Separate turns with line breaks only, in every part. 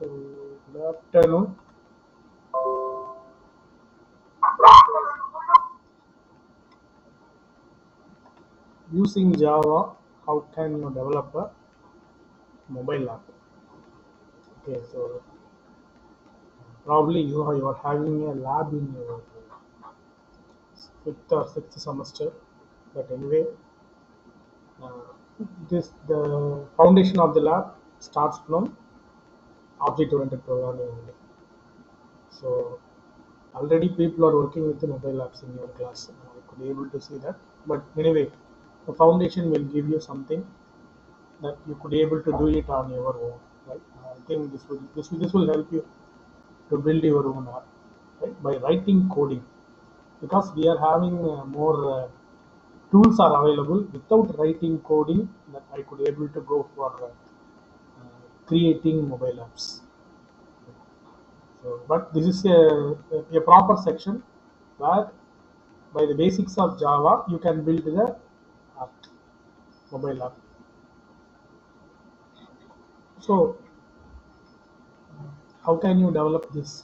Good afternoon. Using Java, how can you develop a mobile app? Okay, so probably you are having a lab in your fifth or sixth semester. But anyway, uh, this the foundation of the lab starts from object-oriented programming only. So already people are working with the mobile apps in your class. I could be able to see that. But anyway, the foundation will give you something that you could be able to do it on your own. Right? I think this will help you to build your own app, right? By writing coding, because we are having more tools are available without writing coding that I could able to go for creating mobile apps. So, but this is a proper section where by the basics of Java you can build the app, mobile app. So how can you develop this?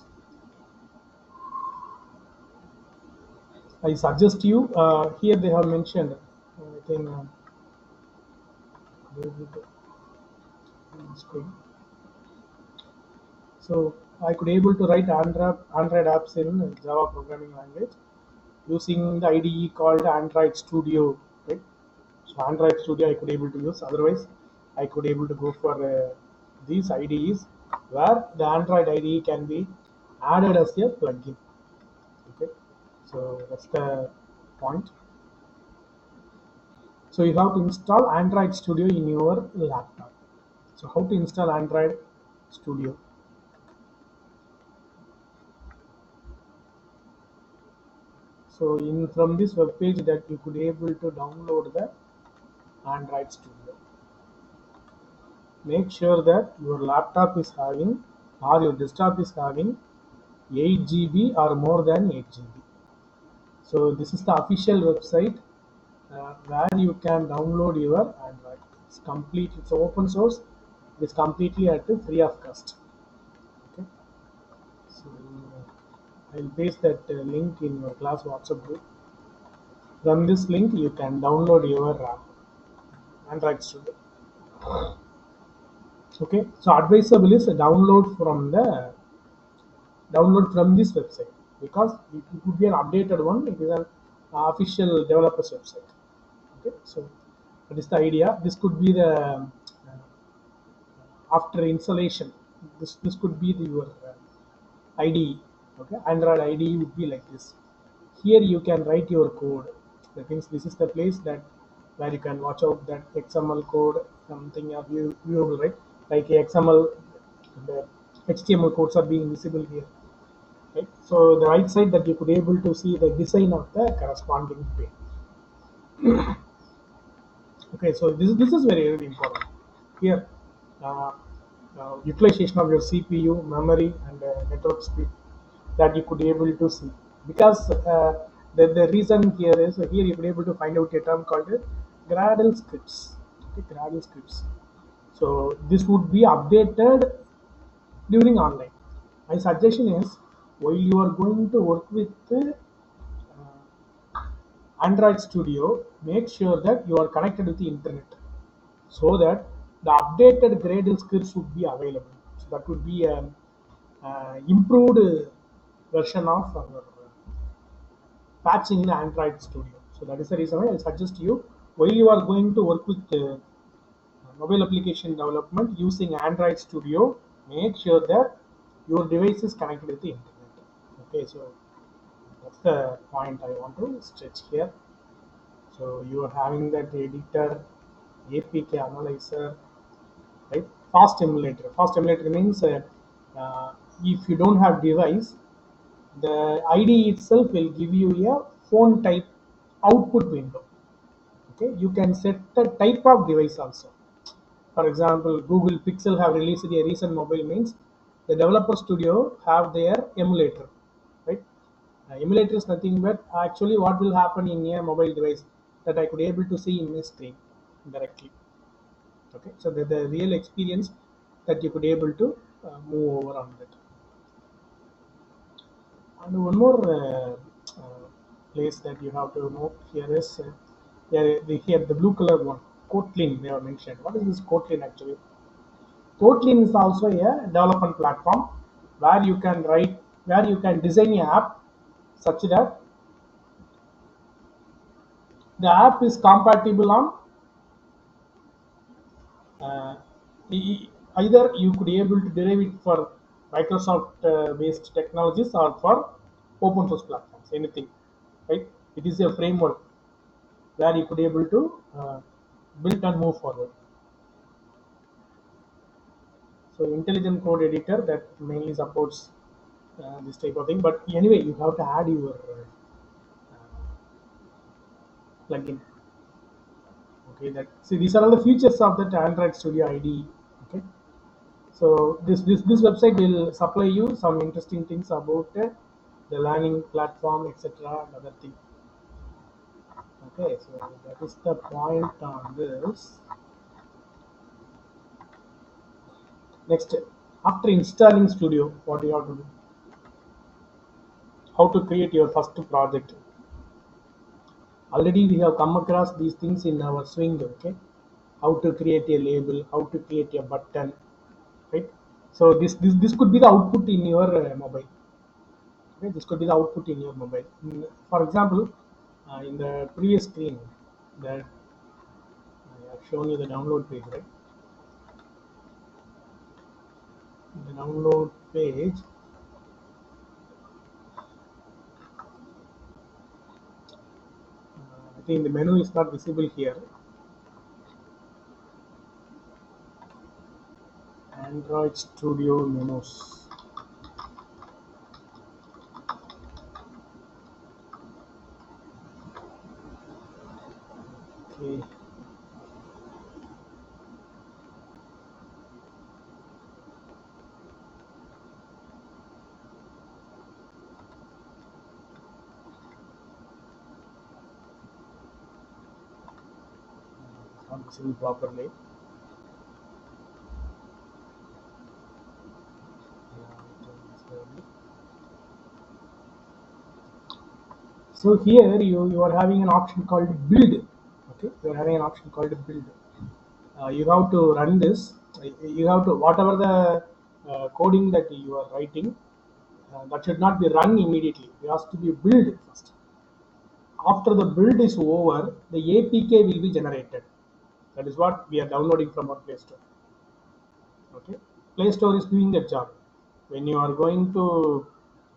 I suggest you here they have mentioned. I think there we go. Screen. So I could able to write Android apps in Java programming language using the IDE called Android Studio. Right? So Android Studio I could able to use. Otherwise, I could able to go for these IDEs where the Android IDE can be added as a plugin. Okay, so that's the point. So you have to install Android Studio in your laptop. So how to install Android Studio? So in from this web page that you could able to download the Android Studio. Make sure that your laptop is having or your desktop is having 8 GB or more than 8 GB. So this is the official website where you can download your Android. It's complete. It's open source. It's completely at free of cost. Okay. So I'll paste that link in your class WhatsApp group. From this link, you can download your Android Studio. Okay, so advisable is download from this website because it would be an updated one. It is an official developers website. Okay, so that is the idea. This could be the after installation. This could be your IDE. Okay, Android IDE would be like this. Here you can write your code. That means this is the place that where you can watch out that XML code something are viewable, right? Like XML, the HTML codes are being visible here, right? So the right side that you could able to see the design of the corresponding page. Okay, so this is very very important. Here, uh, utilization of your CPU, memory, and network speed that you could able to see because the reason here is here you could able to find out a term called Gradle scripts. Okay, Gradle scripts. So this would be updated during online. My suggestion is while you are going to work with Android Studio, make sure that you are connected with the internet so that the updated Gradle scripts would be available. So that would be an improved version of our patching in Android Studio. So that is the reason why I suggest you while you are going to work with mobile application development using Android Studio, make sure that your device is connected with the internet. Okay, so that's the point I want to stretch here. So you are having that editor, APK analyzer, right? Fast emulator. Fast emulator means if you don't have device, the IDE itself will give you a phone type output window. Okay, you can set the type of device also. For example, Google Pixel have released a recent mobile means the developer studio have their emulator, right? Emulator is nothing but actually what will happen in a mobile device that I could able to see in my screen directly. Okay, so the real experience that you could able to move over on that. And one more place that you have to note here is here the blue color one, Kotlin. They are mentioned. What is this Kotlin actually? Kotlin is also a development platform where you can write, where you can design an app such that the app is compatible on uh, either you could be able to derive it for Microsoft based technologies or for open source platforms, anything, right? It is a framework where you could be able to build and move forward. So intelligent code editor that mainly supports this type of thing. But anyway, you have to add your plugin. Okay, that see these are all the features of that Android Studio IDE. Okay, so this website will supply you some interesting things about the learning platform, etc. and other things. Okay, so that is the point on this. Next, after installing Studio, what you have to do? How to create your first project? Already we have come across these things in our swing. Okay, how to create a label, how to create a button, right? So this could be the output in your mobile. Okay, this could be the output in your mobile. For example, in the previous screen that I have shown you the download page, right? In the download page, I think the menu is not visible here. Android Studio menus. Okay. Not visible properly. So here you are having an option called build. Okay, you are having an option called build. You have to run this. You have to whatever the coding that you are writing, that should not be run immediately. It has to be built first. After the build is over, the APK will be generated. That is what we are downloading from our Play Store. Okay, Play Store is doing that job. When you are going to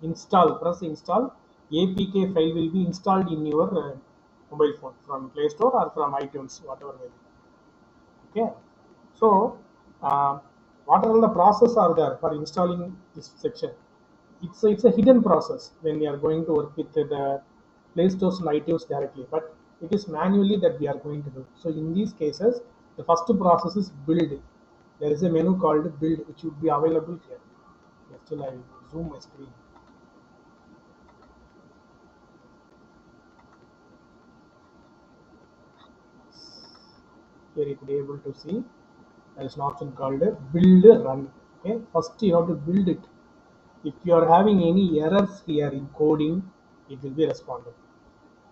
install, press install, APK file will be installed in your mobile phone from Play Store or from iTunes, whatever way. Okay, so what are all the process are there for installing this section? It's a hidden process when we are going to work with the Play Stores and iTunes directly, but it is manually that we are going to do. So in these cases, the first process is build. There is a menu called build which would be available here. Still, I will zoom my screen. Here you could be able to see there is an option called build run. Okay, first you have to build it. If you are having any errors here in coding, it will be responded.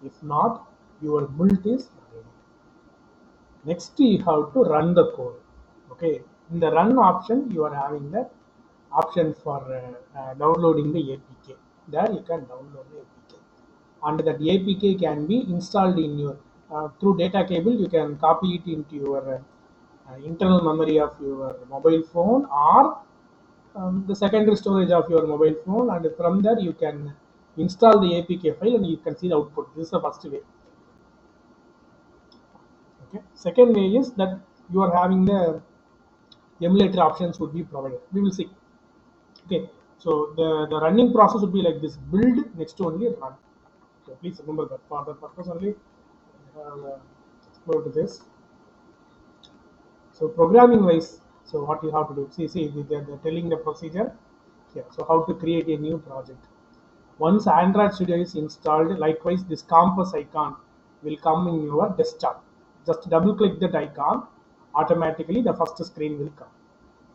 If not, your build is ready. Next, you have to run the code. Okay, in the run option, you are having the option for downloading the APK. There you can download the APK, and that APK can be installed in your through data cable. You can copy it into your internal memory of your mobile phone or the secondary storage of your mobile phone, and from there you can install the APK file and you can see the output. This is the first way. Okay. Second way is that you are having the emulator options would be provided. We will see. Okay. So the running process would be like this: build, next to only run. So please remember that for the purpose only. Go to this. So programming wise, so what you have to do? See, they're telling the procedure here. So how to create a new project. Once Android Studio is installed, likewise this compass icon will come in your desktop. Just double click that icon, automatically the first screen will come.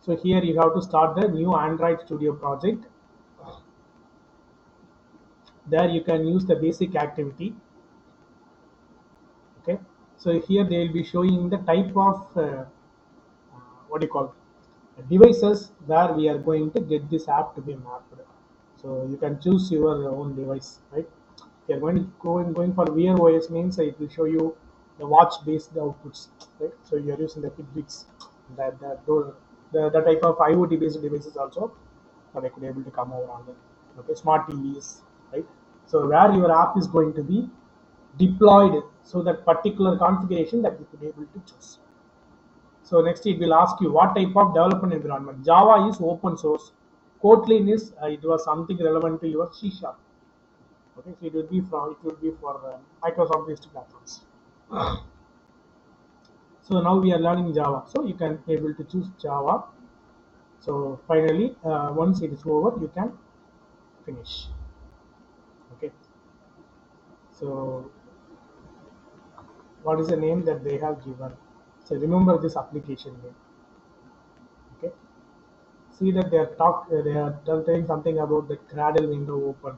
So here you have to start the new Android Studio project. There you can use the basic activity. Okay, so here they will be showing the type of what do you call devices where we are going to get this app to be mapped. So you can choose your own device, right? If you are going to going for Wear OS means it will show you the watch based outputs, right? So you are using the Fitbits, the type of IoT based devices also they could able to come over on them. Okay, smart TVs, right? So where your app is going to be deployed, so that particular configuration that you could able to choose. So next it will ask you what type of development environment. Java is open source. Kotlin is it was something relevant to your C sharp. Okay, so it would be for Microsoft based platforms. So now we are learning Java. So you can able to choose Java. So finally, once it is over, you can finish. Okay. So what is the name that they have given? So remember this application name. Okay. See that they are telling something about the Gradle window open.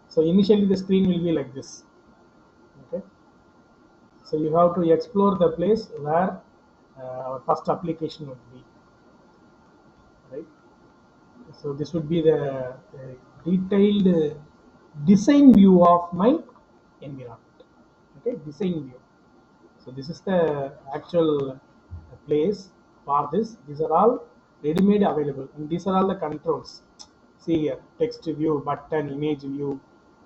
So initially the screen will be like this. Okay. So you have to explore the place where our first application would be, right? So this would be the detailed design view of my environment. Okay, design view. So this is the actual place for this. These are all ready-made available, and these are all the controls. See here: text view, button, image view,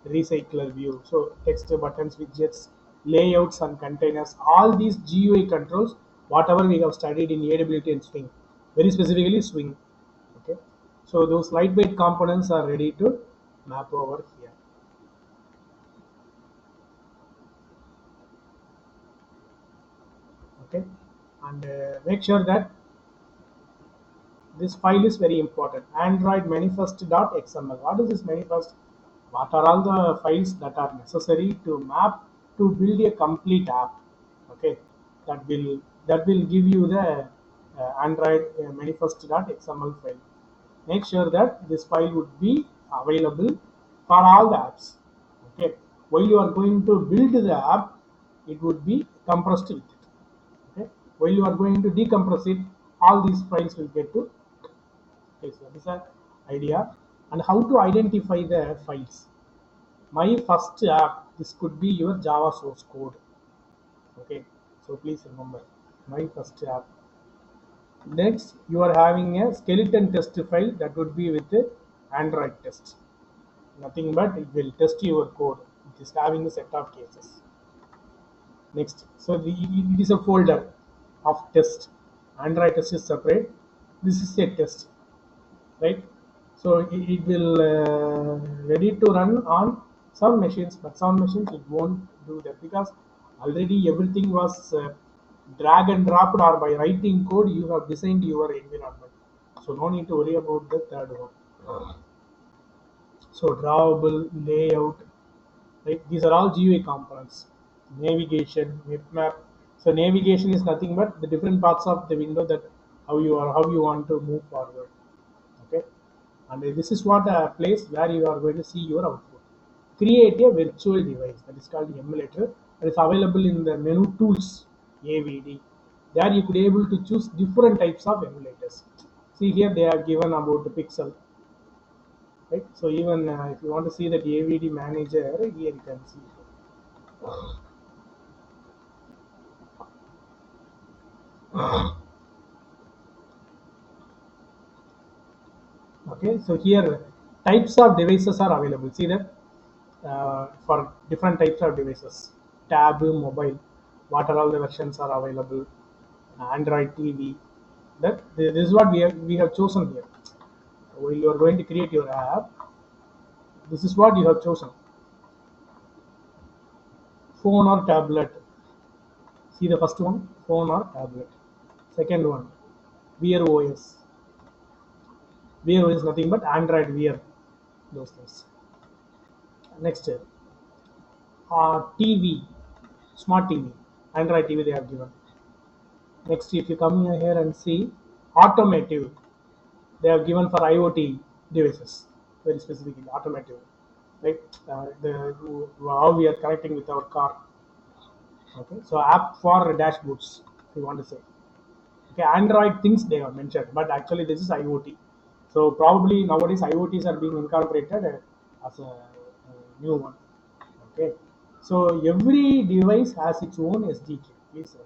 recycler view. So text, buttons, widgets, layouts, and containers. All these GUI controls, whatever we have studied in AWT and Swing, very specifically Swing. Okay, so those lightweight components are ready to map over here. Okay, and make sure that this file is very important. Android manifest.xml. What is this manifest? What are all the files that are necessary to map to build a complete app? Okay, that will give you the Android manifest.xml file. Make sure that this file would be available for all the apps. Okay, while you are going to build the app, it would be compressed with it. Okay, while you are going to decompress it, all these files will get to. Okay, so this is an idea. And how to identify the files. My first app, this could be your Java source code. Okay, so please remember my first app. Next, you are having a skeleton test file that would be with the Android test. Nothing but it will test your code. It is having a set of cases. Next, so it is a folder of test. Android test is separate. This is a test, right? So it will ready to run on some machines, but some machines it won't do that because already everything was drag and dropped, or by writing code you have designed your environment. So no need to worry about the third one. So drawable layout, right? These are all GUI components. Navigation, map. So navigation is nothing but the different parts of the window that how you want to move forward. Okay, and this is what a place where you are going to see your output. Create a virtual device that is called emulator. That is available in the menu tools AVD. There you could able to choose different types of emulators. See here they have given about the pixel, right? So even if you want to see that AVD manager, here you can see. Okay, so here types of devices are available. See that for different types of devices, tab, mobile, what are all the versions are available, Android TV. This is what we have chosen here. While you are going to create your app, this is what you have chosen: phone or tablet. See the first one, phone or tablet. Second one, Wear OS. Wear OS is nothing but Android Wear, those things. Next, TV, smart TV, Android TV they have given. Next, if you come here and see, automotive. They have given for IoT devices, very specifically automotive, right? How we are connecting with our car. Okay, so app for dashboards, if you want to say. Okay, Android things they have mentioned, but actually this is IoT. So probably nowadays IoTs are being incorporated as a new one. Okay, so every device has its own SDK. Please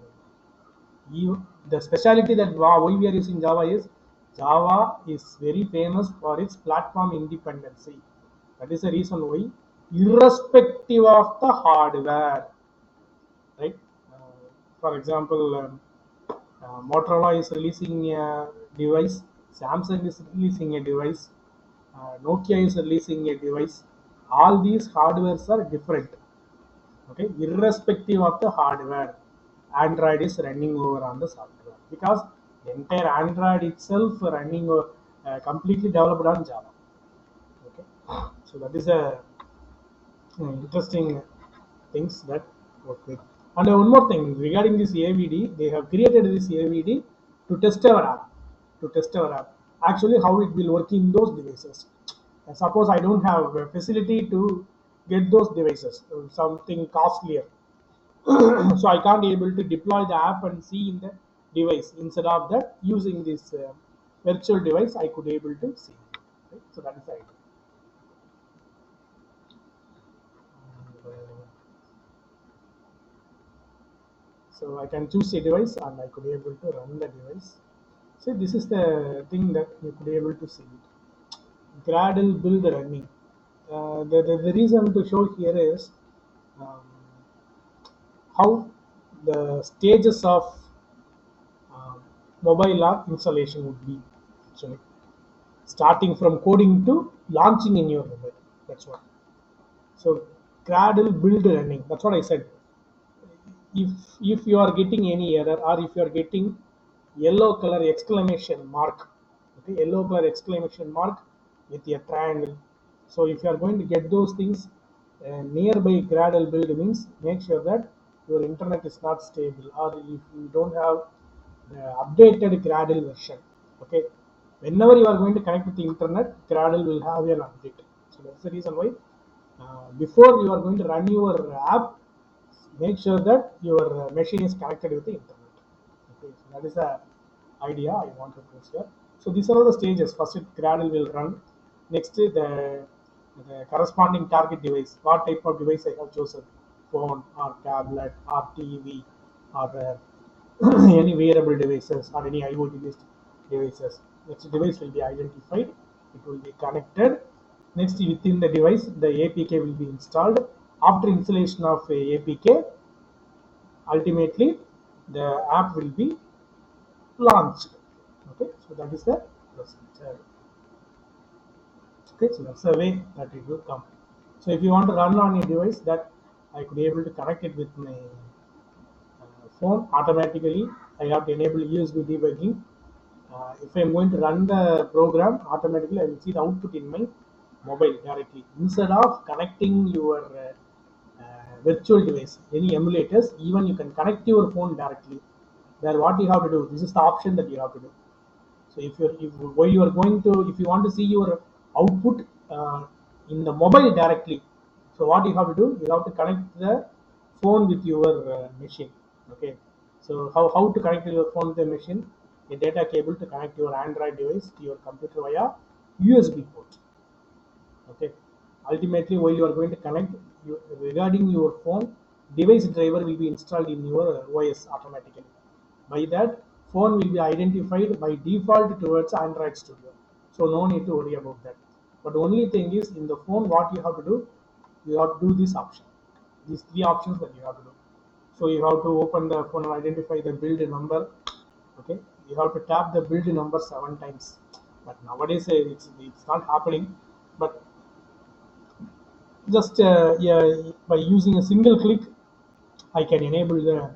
remember. The speciality that why we are using Java is very famous for its platform independency. That is the reason why, irrespective of the hardware, right? For example, Motorola is releasing a device, Samsung is releasing a device, Nokia is releasing a device. All these hardwares are different. Okay, irrespective of the hardware, Android is running over on the software because the entire Android itself running completely developed on Java. Okay, so that is a interesting things that work with. And one more thing regarding this AVD, they have created this AVD to test our app. To test our app. Actually, how it will work in those devices. Suppose I don't have a facility to get those devices, something costlier. So I can't able to deploy the app and see in the device. Instead of that, using this virtual device, I could able to see. Right? So that is the idea. And, so I can choose a device and I could be able to run the device. So this is the thing that you could be able to see it. Gradle build running. The reason to show here is um, how the stages of um, mobile app installation would be actually starting from coding to launching in your mobile. That's what. So Gradle build running. That's what I said. if if you are getting any error or if you are getting yellow color exclamation mark, okay, yellow color exclamation mark with a triangle, so if you are going to get those things, nearby Gradle build means make sure that your internet is not stable or if you don't have the updated Gradle version. Okay, whenever you are going to connect with the internet, Gradle will have an update. So that's the reason why before you are going to run your app, make sure that your machine is connected with the internet. Okay, so that is the idea I want to post here. So these are all the stages. First, Gradle will run. Next, the corresponding target device. What type of device I have chosen? Phone or tablet or TV or any wearable devices or any IoT based devices. Next device will be identified. It will be connected. Next, within the device, the APK will be installed. After installation of APK, ultimately the app will be launched. Okay, so that is the procedure. Okay, so that's the way that it will come. So if you want to run on your device, that I could be able to connect it with my phone automatically. I have to enable USB debugging. If I'm going to run the program, automatically I will see the output in my mobile directly instead of connecting your virtual device, any emulators. Even you can connect your phone directly. There, what you have to do. This is the option that you have to do. So if why you are going to, if you want to see your output in the mobile directly, so what you have to do, you have to connect the phone with your machine. Okay, so how to connect your phone with the machine? A data cable to connect your Android device to your computer via USB port. Okay, ultimately while you are going to connect regarding your phone, device driver will be installed in your OS automatically. By that, phone will be identified by default towards Android Studio, so no need to worry about that. But the only thing is, in the phone what you have to do, you have to do this option, these three options that you have to do. So you have to open the phone and identify the build number. Okay, you have to tap the build number 7 times, but nowadays it's not happening. But just yeah, by using a single click, I can enable the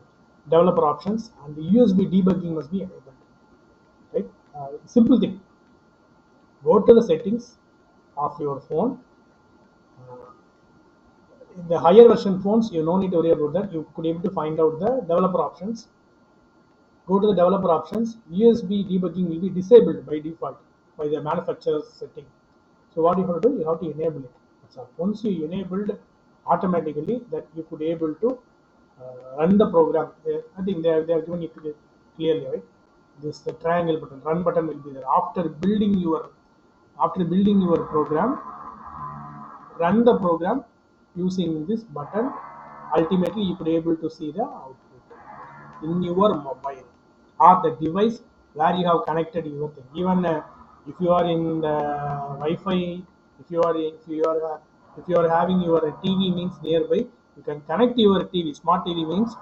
developer options and the USB debugging must be enabled. Right? Simple thing. Go to the settings of your phone. Uh, in the higher version phones, you no need to worry about that. You could able to find out the developer options. go to the developer options. USB debugging will be disabled by default by the manufacturer's setting. So what you have to do, you have to enable it. That's all. Once you enabled, automatically that you could able to run the program. I think they are given it clearly, right? This the triangle button, run button will be there after building your program. Run the program using this button. Ultimately, you could able to see the output in your mobile or the device where you have connected your thing. Even if you are in the Wi-Fi, if you are having your TV means nearby, you can connect your TV. Smart TV means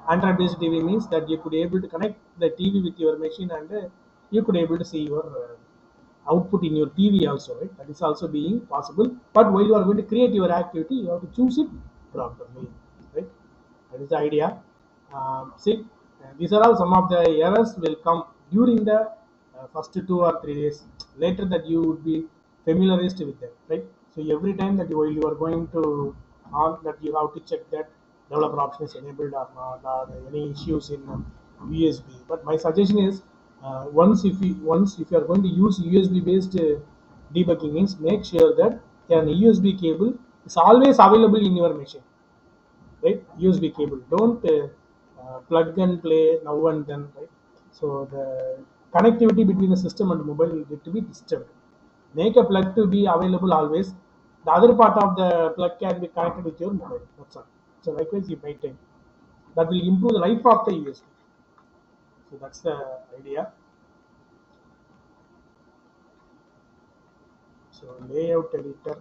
Android-based TV means that you could able to connect the TV with your machine, and you could able to see your output in your TV also, right? That is also being possible. But while you are going to create your activity, you have to choose it properly, right? That is the idea. See, these are all some of the errors will come during the first 2 or 3 days. Later that you would be familiarized with them, right? So every time that while you are going to on that you have to check that developer option is enabled or not, or any issues in USB. But my suggestion is once if you are going to use USB based debugging means make sure that an USB cable is always available in your machine, right? USB cable. Don't plug and play now and then, right? So the connectivity between the system and mobile will get to be disturbed. Make a plug to be available always. The other part of the plug can be connected with your mobile. That's all. So likewise, you maintain. That will improve the life of the USB. So that's the idea. So layout editor.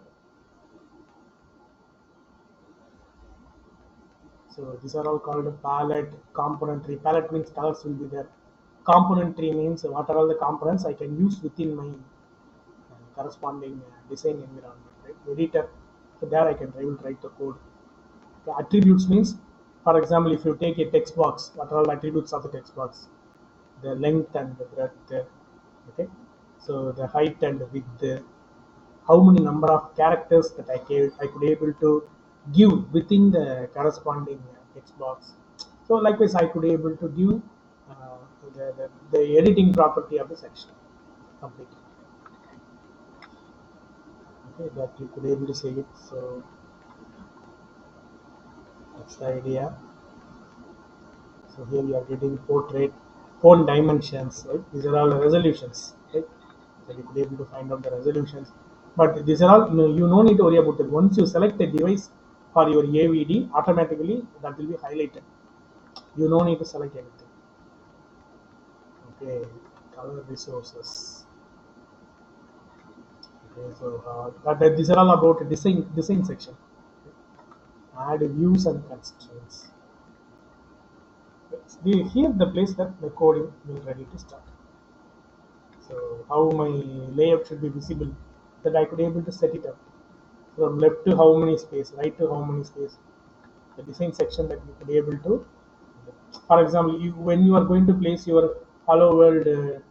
So these are all called palette, component tree. Palette means colors will be there. Component tree means what are all the components I can use within my corresponding design environment, right? Editor. So there I can will write the code. The attributes means, for example, if you take a text box, what are all the attributes of the text box? The length and the breadth. Okay. So the height and the width. How many number of characters that I could able to give within the corresponding text box. So likewise, I could able to give the editing property of the section completely. Okay, that you could able to say it. So that's the idea. So here we are getting portrait, phone dimensions, right? These are all resolutions, right? So you could able to find out the resolutions. But these are all, you no need to worry about it. Once you select a device for your AVD, automatically that will be highlighted. You no need to select anything. Okay, color resources. Okay, so these are all about design section. Add views and constraints. Here the place that the coding will ready to start. So how my layout should be visible, that I could able to set it up from left to how many space, right to how many space. The design section that you could able to, for example, when you are going to place your hello world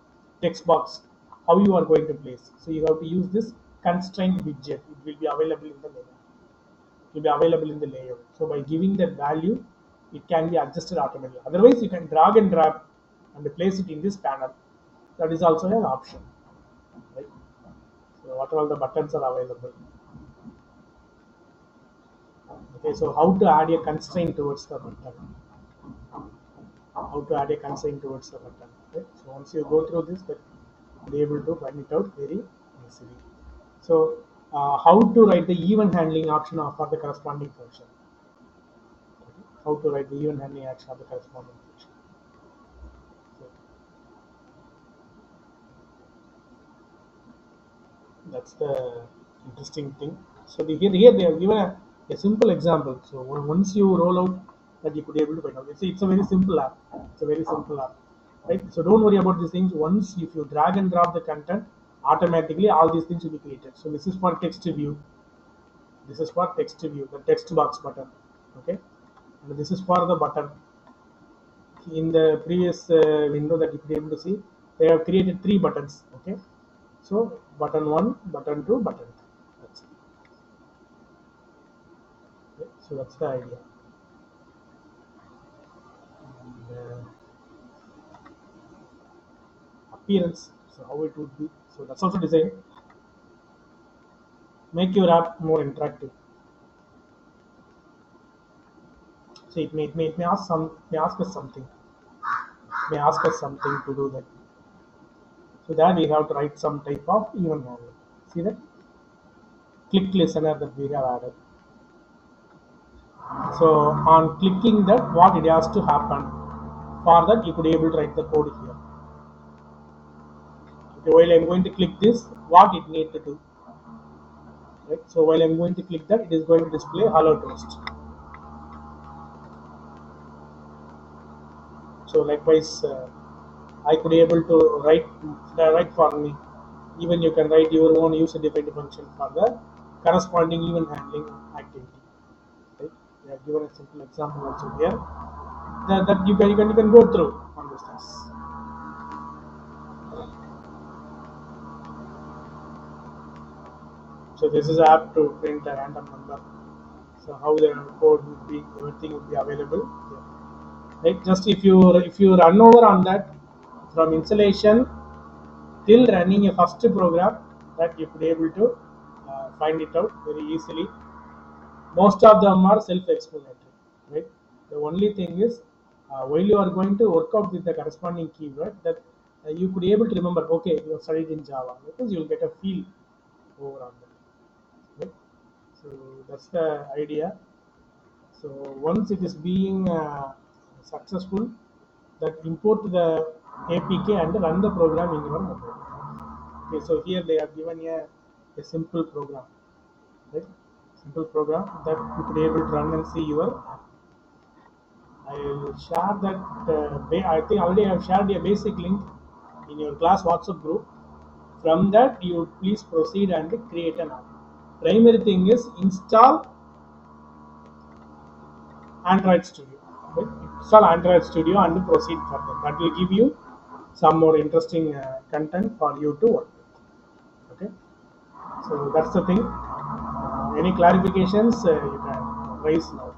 text box, how you are going to place. So you have to use this constraint widget. It will be available in the layout. It will be available in the layout. So by giving that value, it can be adjusted automatically. Otherwise, you can drag and drop and place it in this panel. That is also an option, right? So what all the buttons are available. Okay, so how to add a constraint towards the button? How to add a constraint towards the button? Okay, so once you go through this, that be able to find it out very easily. So how to write the event handling option for the corresponding function? Okay, how to write the event handling action of the corresponding function? So that's the interesting thing. So here they have given a simple example. So once you roll out that you could be able to find out. It's a very simple app. It's a very simple app, right? So don't worry about these things. Once if you drag and drop the content, automatically all these things will be created. So this is for text view. This is for text view, the text box button. Okay, and this is for the button. In the previous window that you could be able to see, they have created 3 buttons. Okay, so button 1, button 2, button 3. That's it. Okay, so that's the idea. And, appearance, so how it would be. So that's also design. Make your app more interactive. So it may ask may ask us something, may ask us something to do that. So there we have to write some type of event handler. See that click listener that we have added. So on clicking that, what it has to happen. For that, you could able to write the code here. Okay, while I'm going to click this, what it need to do. Right. So while I'm going to click that, it is going to display hello toast. So likewise, I could able to write for me. Even you can write your own user-defined function for the corresponding event handling activity. Right? We have given a simple example also here that you can go through on these things. So this is app to print a random number. So how the code would be, everything would be available. Yeah. Right? Just if you run over on that from installation till running a first program, that you could able to find it out very easily. Most of them are self-explanatory, right? The only thing is while you are going to work out with the corresponding keyword, that you could able to remember, okay, you have studied in Java, because you will get a feel over on that, right? So that's the idea. So once it is being successful, that import the APK and run the program in your mobile. Okay, so here they have given a simple program, right? Simple program that you could able to run and see your app. I will share that. I think already I have shared a basic link in your class WhatsApp group. From that, you please proceed and create an app. Primary thing is install Android Studio. Right? Install Android Studio and proceed further. That will give you some more interesting content for you to work with. Okay, so that's the thing. Any clarifications you can raise now.